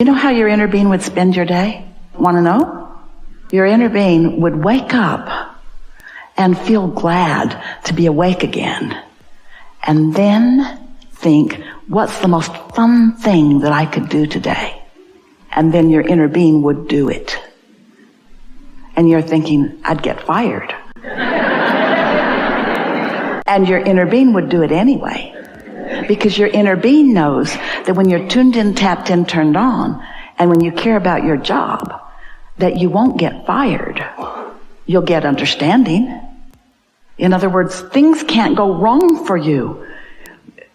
know how your inner being would spend your day? Want to know? Your inner being would wake up and feel glad to be awake again. And then think, what's the most fun thing that I could do today? And then your inner being would do it. And you're thinking, I'd get fired. And your inner being would do it anyway. Because your inner being knows that when you're tuned in, tapped in, turned on, and when you care about your job, that you won't get fired. You'll get understanding. In other words, things can't go wrong for you.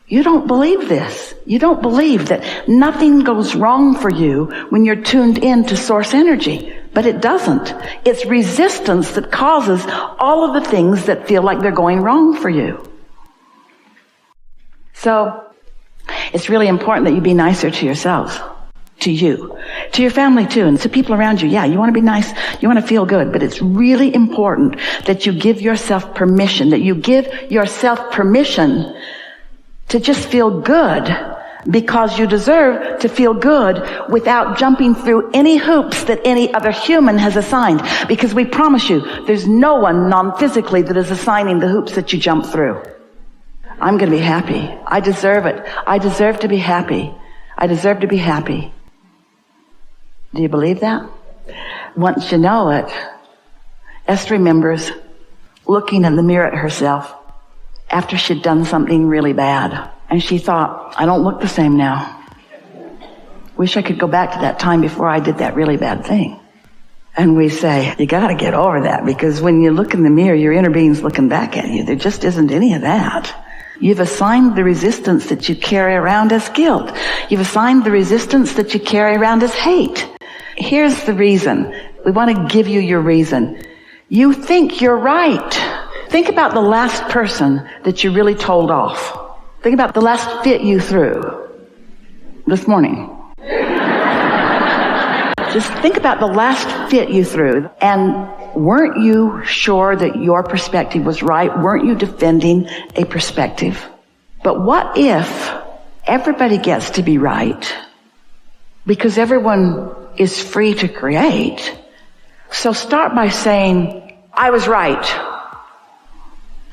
You don't believe this. You don't believe that nothing goes wrong for you when you're tuned in to source energy. But it doesn't. It's resistance that causes all of the things that feel like they're going wrong for you. So, it's really important that you be nicer to yourselves, to you, to your family too, and to people around you. Yeah, you want to be nice, you want to feel good, but it's really important that you give yourself permission, to just feel good, because you deserve to feel good without jumping through any hoops that any other human has assigned. Because we promise you, there's no one non-physically that is assigning the hoops that you jump through. I'm going to be happy. I deserve it. I deserve to be happy. I deserve to be happy. Do you believe that? Once you know it, Esther remembers looking in the mirror at herself after she'd done something really bad. And she thought, I don't look the same now. Wish I could go back to that time before I did that really bad thing. And we say, you got to get over that, because when you look in the mirror, your inner being's looking back at you. There just isn't any of that. You've assigned the resistance that you carry around as guilt. You've assigned the resistance that you carry around as hate. Here's the reason. We want to give you your reason. You think you're right. Think about the last person that you really told off. Think about the last fit you threw this morning. Just think about the last fit you threw. And weren't you sure that your perspective was right? Weren't you defending a perspective? But what if everybody gets to be right? Because everyone is free to create. So start by saying, I was right.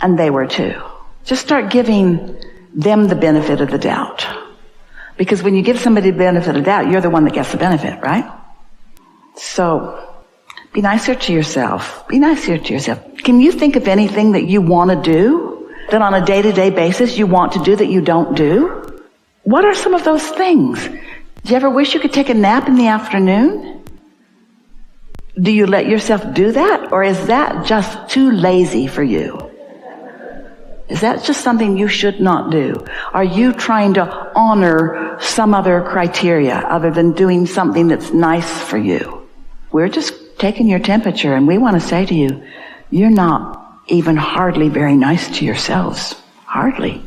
And they were too. Just start giving them the benefit of the doubt. Because when you give somebody the benefit of the doubt, you're the one that gets the benefit, right? So, be nicer to yourself. Be nicer to yourself. Can you think of anything that you want to do, that on a day-to-day basis you want to do that you don't do? What are some of those things? Do you ever wish you could take a nap in the afternoon? Do you let yourself do that? Or is that just too lazy for you? Is that just something you should not do? Are you trying to honor some other criteria other than doing something that's nice for you? We're just taking your temperature, and we want to say to you, you're not even hardly very nice to yourselves. Hardly.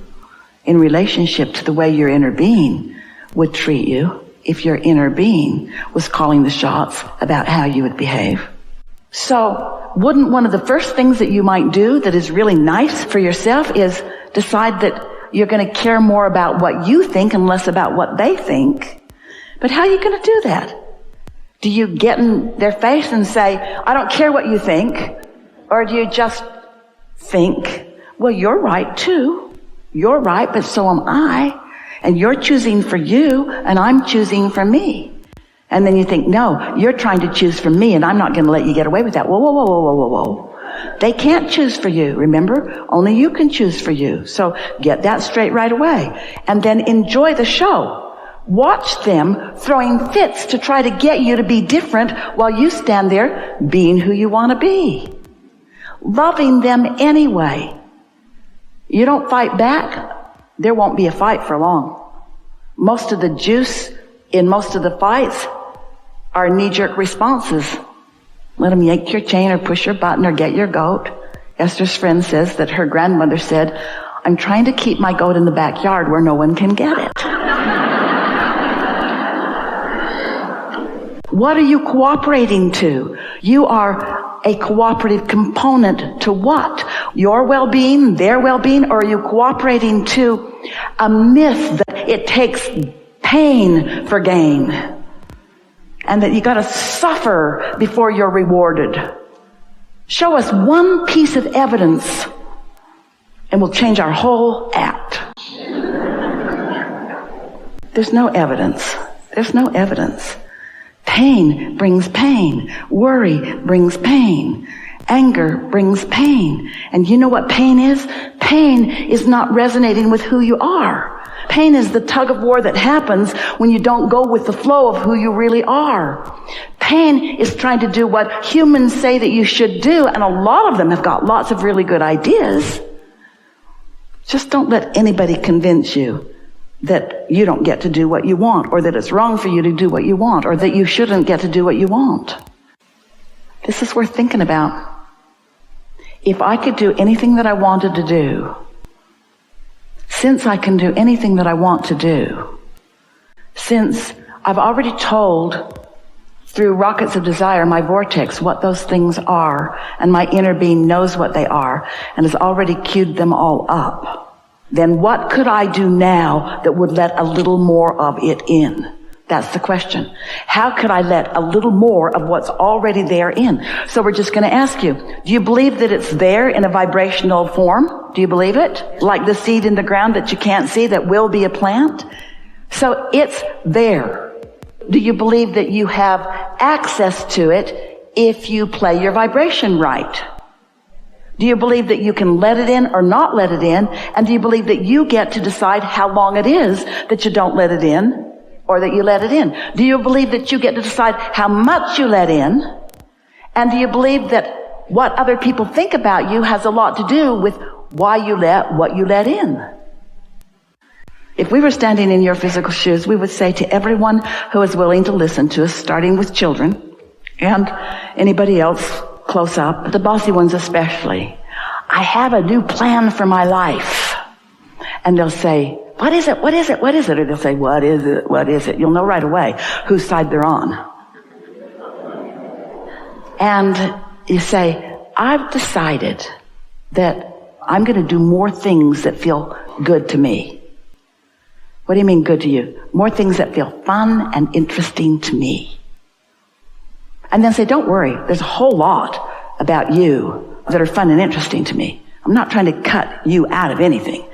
In relationship to the way your inner being would treat you if your inner being was calling the shots about how you would behave. So, wouldn't one of the first things that you might do that is really nice for yourself is decide that you're going to care more about what you think and less about what they think? But how are you going to do that? Do you get in their face and say, I don't care what you think? Or do you just think, well, you're right too. You're right, but so am I. And you're choosing for you, and I'm choosing for me. And then you think, no, you're trying to choose for me, and I'm not going to let you get away with that. Whoa, whoa, whoa, whoa, whoa, whoa, whoa. They can't choose for you, remember? Only you can choose for you. So get that straight right away. And then enjoy the show. Watch them throwing fits to try to get you to be different while you stand there being who you want to be. Loving them anyway. You don't fight back, there won't be a fight for long. Most of the juice in most of the fights are knee-jerk responses. Let them yank your chain or push your button or get your goat. Esther's friend says that her grandmother said, I'm trying to keep my goat in the backyard where no one can get it. What are you cooperating to? You are a cooperative component to what? Your well-being, their well-being, or are you cooperating to a myth that it takes pain for gain? and that you got to suffer before you're rewarded. Show us one piece of evidence and we'll change our whole act. There's no evidence. There's no evidence. Pain brings pain. Worry brings pain. Anger brings pain. And you know what pain is? Pain is not resonating with who you are. Pain is the tug of war that happens when you don't go with the flow of who you really are. Pain is trying to do what humans say that you should do, and a lot of them have got lots of really good ideas. Just don't let anybody convince you that you don't get to do what you want, or that it's wrong for you to do what you want, or that you shouldn't get to do what you want. This is worth thinking about. If I could do anything that I wanted to do, since I can do anything that I want to do, since I've already told through rockets of desire, my vortex, what those things are, and my inner being knows what they are, and has already queued them all up, then what could I do now that would let a little more of it in? That's the question. How could I let a little more of what's already there in? So we're just going to ask you, do you believe that it's there in a vibrational form? Do you believe it? Like the seed in the ground that you can't see that will be a plant? So it's there. Do you believe that you have access to it if you play your vibration right? Do you believe that you can let it in or not let it in? And do you believe that you get to decide how long it is that you don't let it in or that you let it in? Do you believe that you get to decide how much you let in? And do you believe that what other people think about you has a lot to do with why you let what you let in? If we were standing in your physical shoes, we would say to everyone who is willing to listen to us, starting with children and anybody else close up, the bossy ones especially, I have a new plan for my life. And they'll say, what is it? What is it? What is it? Or they'll say, what is it? What is it? You'll know right away whose side they're on. And you say, I've decided that I'm going to do more things that feel good to me. What do you mean good to you? More things that feel fun and interesting to me. And then say, don't worry, there's a whole lot about you that are fun and interesting to me. I'm not trying to cut you out of anything.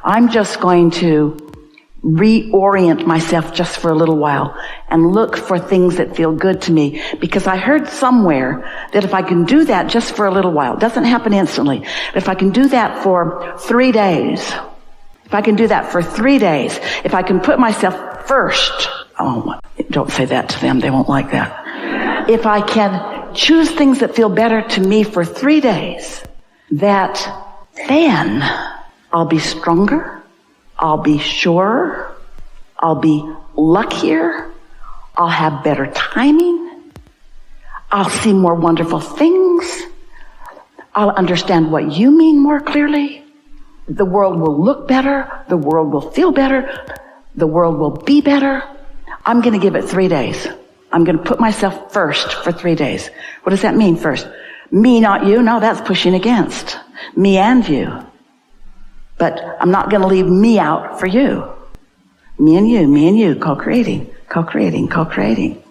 I'm just going to reorient myself just for a little while and look for things that feel good to me, because I heard somewhere that if I can do that just for a little while, it doesn't happen instantly, but if I can do that for 3 days, if I can do that for 3 days, if I can put myself first, oh, don't say that to them, they won't like that. If I can choose things that feel better to me for 3 days, that then I'll be stronger, I'll be surer, I'll be luckier, I'll have better timing, I'll see more wonderful things, I'll understand what you mean more clearly, the world will look better, the world will feel better, the world will be better. I'm going to give it 3 days. I'm going to put myself first for 3 days. What does that mean first? Me, not you? No, that's pushing against. Me and you. But I'm not going to leave me out for you. Me and you, co-creating, co-creating, co-creating.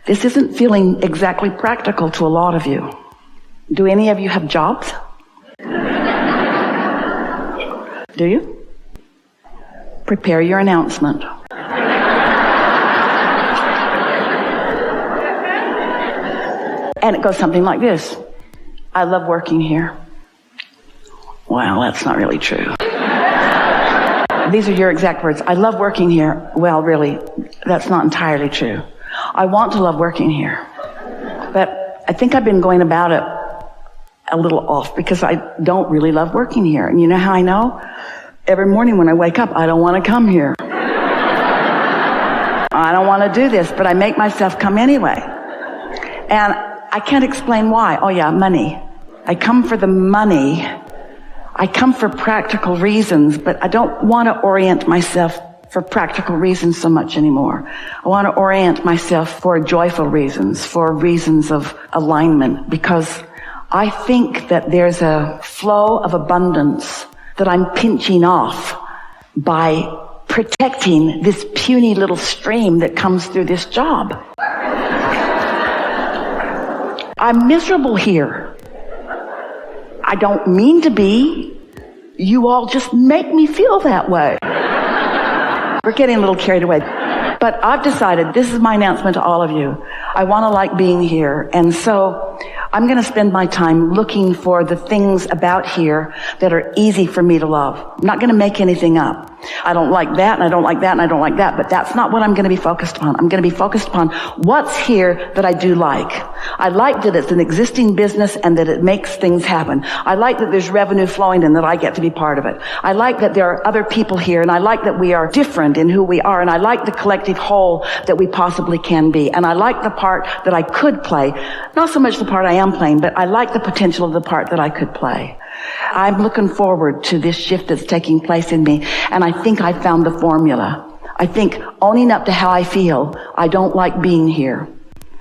This isn't feeling exactly practical to a lot of you. Do any of you have jobs? Do you? Prepare your announcement. And it goes something like this. I love working here. Well, that's not really true. These are your exact words. I love working here. Well, really, that's not entirely true. I want to love working here. But I think I've been going about it a little off because I don't really love working here. And you know how I know? Every morning when I wake up, I don't want to come here. I don't want to do this, but I make myself come anyway. And I can't explain why. Oh yeah, money. I come for the money. I come for practical reasons, but I don't want to orient myself for practical reasons so much anymore. I want to orient myself for joyful reasons, for reasons of alignment, because I think that there's a flow of abundance that I'm pinching off by protecting this puny little stream that comes through this job. I'm miserable here. I don't mean to be. You all just make me feel that way. We're getting a little carried away. But I've decided, this is my announcement to all of you. I want to like being here. And so I'm going to spend my time looking for the things about here that are easy for me to love. I'm not going to make anything up. I don't like that, and I don't like that, and I don't like that. But that's not what I'm going to be focused upon. I'm going to be focused upon what's here that I do like. I like that it's an existing business and that it makes things happen. I like that there's revenue flowing and that I get to be part of it. I like that there are other people here, and I like that we are different in who we are, and I like the collective whole that we possibly can be. And I like the part that I could play. Not so much the part I am playing, but I like the potential of the part that I could play. I'm looking forward to this shift that's taking place in me, and I think I found the formula. I think owning up to how I feel, I don't like being here,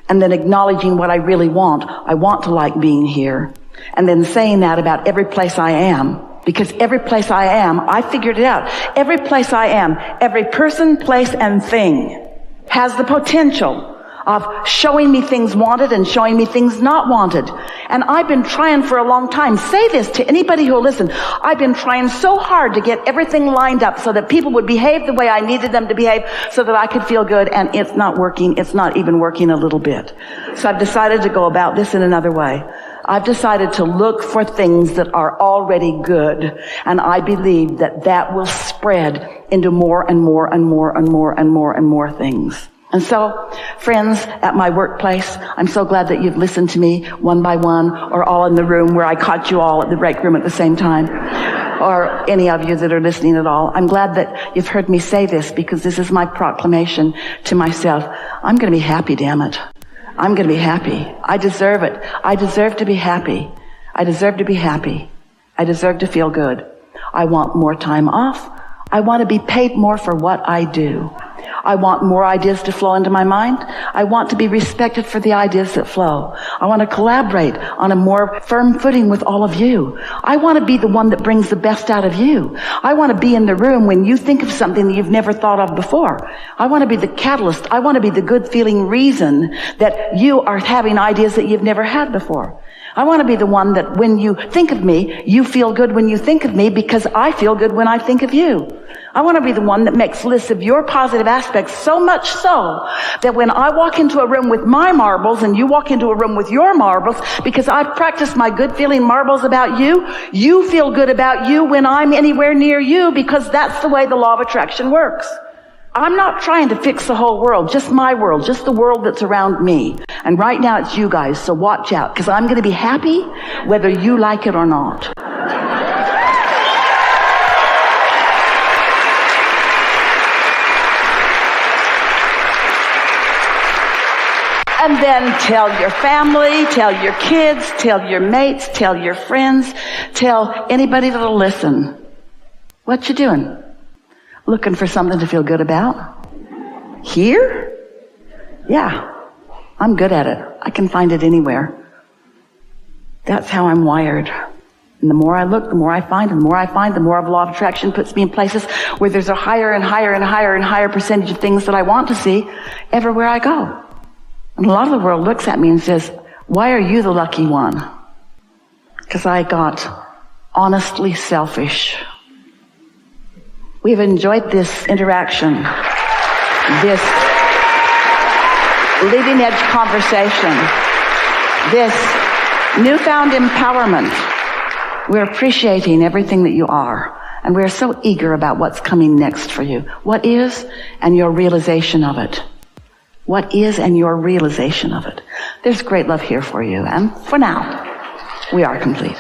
and then acknowledging what I really want. I want to like being here, and then saying that about every place I am, because every place I am, I figured it out. Every place I am, every person, place, and thing has the potential of showing me things wanted and showing me things not wanted. And I've been trying for a long time. Say this to anybody who will listen. I've been trying so hard to get everything lined up so that people would behave the way I needed them to behave so that I could feel good, and it's not working. It's not even working a little bit. So I've decided to go about this in another way. I've decided to look for things that are already good, and I believe that that will spread into more and more and more and more and more and more things. And so, friends at my workplace, I'm so glad that you've listened to me one by one, or all in the room where I caught you all at the break room at the same time, or any of you that are listening at all. I'm glad that you've heard me say this, because this is my proclamation to myself. I'm going to be happy, damn it. I'm going to be happy. I deserve it. I deserve to be happy. I deserve to be happy. I deserve to feel good. I want more time off. I want to be paid more for what I do. I want more ideas to flow into my mind. I want to be respected for the ideas that flow. I want to collaborate on a more firm footing with all of you. I want to be the one that brings the best out of you. I want to be in the room when you think of something that you've never thought of before. I want to be the catalyst. I want to be the good feeling reason that you are having ideas that you've never had before. I want to be the one that when you think of me, you feel good when you think of me, because I feel good when I think of you. I want to be the one that makes lists of your positive aspects, so much so that when I walk into a room with my marbles and you walk into a room with your marbles, because I've practiced my good feeling marbles about you, you feel good about you when I'm anywhere near you, because that's the way the law of attraction works. I'm not trying to fix the whole world, just my world, just the world that's around me. And right now it's you guys, so watch out, because I'm going to be happy whether you like it or not. And then tell your family, tell your kids, tell your mates, tell your friends, tell anybody that'll listen. What you doing? Looking for something to feel good about? Here? Yeah, I'm good at it. I can find it anywhere. That's how I'm wired. And the more I look, the more I find, and the more I find, the more of law of attraction puts me in places where there's a higher and higher and higher and higher percentage of things that I want to see everywhere I go. And a lot of the world looks at me and says, why are you the lucky one? Because I got honestly selfish. We've enjoyed this interaction, this leading edge conversation, this newfound empowerment. We're appreciating everything that you are, and we're so eager about what's coming next for you. What is, and your realization of it. What is, and your realization of it. There's great love here for you, and for now, we are complete.